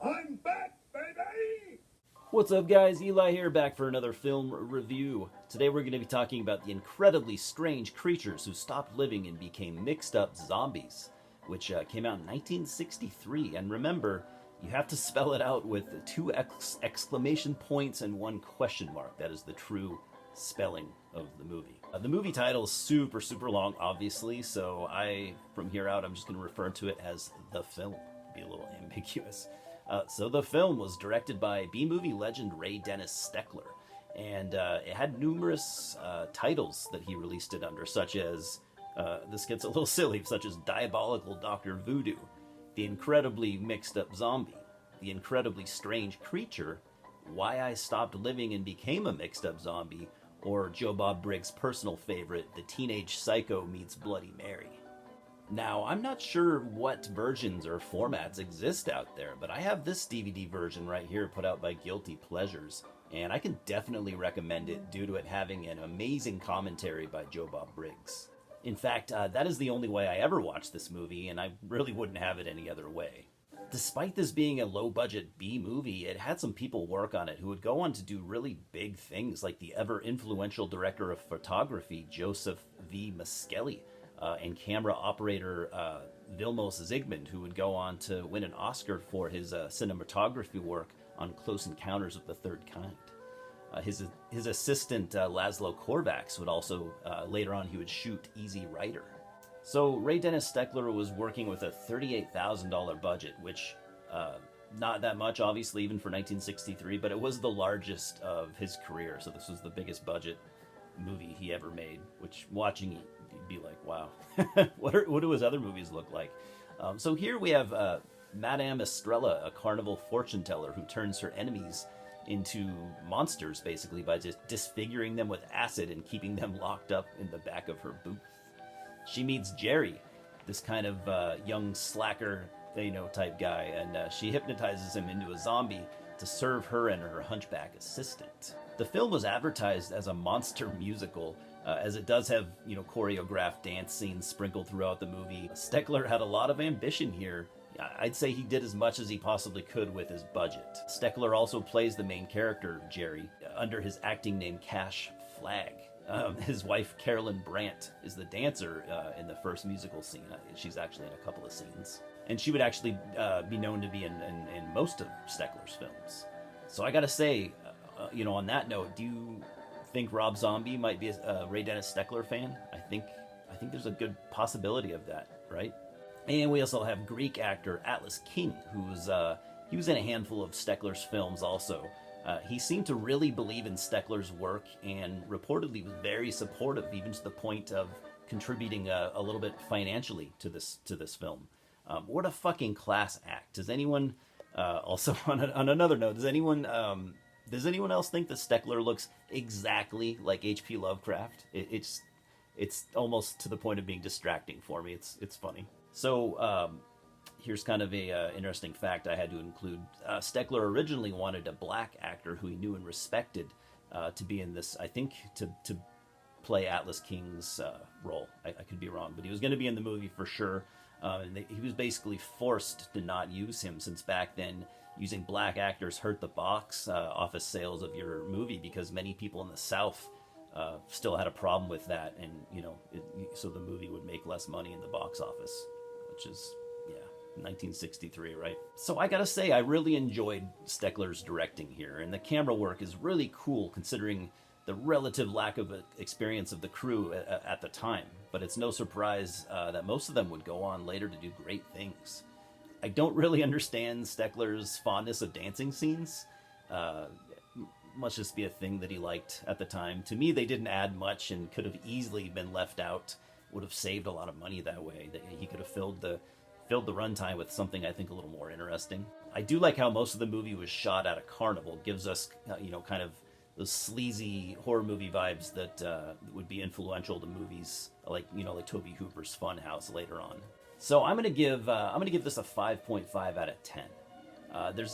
I'm back, baby! What's up, guys? Eli here, back for another film review. Today we're going to be talking about the incredibly strange creatures who stopped living and became mixed up zombies, which came out in 1963. And remember, you have to spell it out with two exclamation points and one question mark. That is the true spelling of the movie. The movie title is super, super long, obviously, so from here out, I'm just going to refer to it as the film. Be a little ambiguous. So the film was directed by B-movie legend Ray Dennis Steckler, and it had numerous titles that he released it under, such as, this gets a little silly, such as Diabolical Dr. Voodoo, The Incredibly Mixed Up Zombie, The Incredibly Strange Creature, Why I Stopped Living and Became a Mixed Up Zombie, or Joe Bob Briggs' personal favorite, The Teenage Psycho Meets Bloody Mary. Now, I'm not sure what versions or formats exist out there, but I have this DVD version right here put out by Guilty Pleasures, and I can definitely recommend it due to it having an amazing commentary by Joe Bob Briggs. In fact, that is the only way I ever watched this movie, and I really wouldn't have it any other way. Despite this being a low-budget B movie, it had some people work on it who would go on to do really big things, like the ever-influential director of photography, Joseph V. Maskely, and camera operator Vilmos Zsigmond, who would go on to win an Oscar for his cinematography work on Close Encounters of the Third Kind. His assistant Laszlo Korvacs would also, later on, he would shoot Easy Rider. So Ray Dennis Steckler was working with a $38,000 budget, which not that much, obviously, even for 1963, but it was the largest of his career. So this was the biggest budget movie he ever made, which watching it, you'd be like, wow, what do his other movies look like? So here we have Madame Estrella, a carnival fortune teller who turns her enemies into monsters, basically, by just disfiguring them with acid and keeping them locked up in the back of her booth. She meets Jerry, this kind of young slacker, type guy, and she hypnotizes him into a zombie to serve her and her hunchback assistant. The film was advertised as a monster musical, as it does have, choreographed dance scenes sprinkled throughout the movie. Steckler had a lot of ambition here. I'd say he did as much as he possibly could with his budget. Steckler also plays the main character, Jerry, under his acting name Cash Flagg. His wife, Carolyn Brandt, is the dancer in the first musical scene. She's actually in a couple of scenes. And she would actually be known to be in most of Steckler's films. So I gotta say, on that note, do you think Rob Zombie might be a Ray Dennis Steckler fan? I think there's a good possibility of that, right? And we also have Greek actor Atlas King, he was in a handful of Steckler's films also. He seemed to really believe in Steckler's work and reportedly was very supportive, even to the point of contributing a little bit financially to this film. What a fucking class act! Does anyone also on another note? Does anyone else think that Steckler looks exactly like H.P. Lovecraft? It's almost to the point of being distracting for me. It's funny. So here's kind of a interesting fact I had to include. Steckler originally wanted a black actor who he knew and respected to be in this, I think, to play Atlas King's role. I could be wrong, but he was going to be in the movie for sure. And he was basically forced to not use him, since back then using black actors hurt the box office sales of your movie, because many people in the South still had a problem with that, and so the movie would make less money in the box office, which is 1963, right? So I gotta say, I really enjoyed Steckler's directing here, and the camera work is really cool considering the relative lack of experience of the crew at the time. But it's no surprise that most of them would go on later to do great things. I don't really understand Steckler's fondness of dancing scenes. Must just be a thing that he liked at the time. To me, they didn't add much and could have easily been left out. Would have saved a lot of money that way. That he could have filled the runtime with something I think a little more interesting. I do like how most of the movie was shot at a carnival. It gives us, kind of those sleazy horror movie vibes that would be influential to movies like Tobe Hooper's Funhouse later on. So I'm gonna give this a 5.5 out of 10.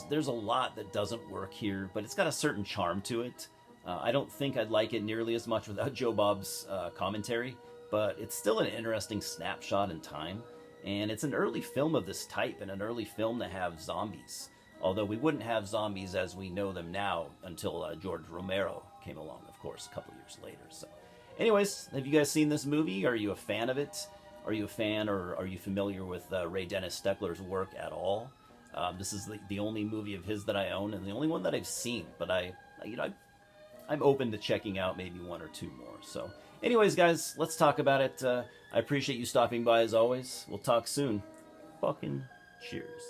There's a lot that doesn't work here, but it's got a certain charm to it. I don't think I'd like it nearly as much without Joe Bob's commentary, but it's still an interesting snapshot in time. And it's an early film of this type, and an early film to have zombies. Although we wouldn't have zombies as we know them now until George Romero came along, of course, a couple years later. So, anyways, have you guys seen this movie? Are you a fan of it? Are you a fan, or are you familiar with Ray Dennis Steckler's work at all? This is the only movie of his that I own, and the only one that I've seen. But I'm open to checking out maybe one or two more. So, anyways, guys, let's talk about it. I appreciate you stopping by as always. We'll talk soon. Fucking cheers.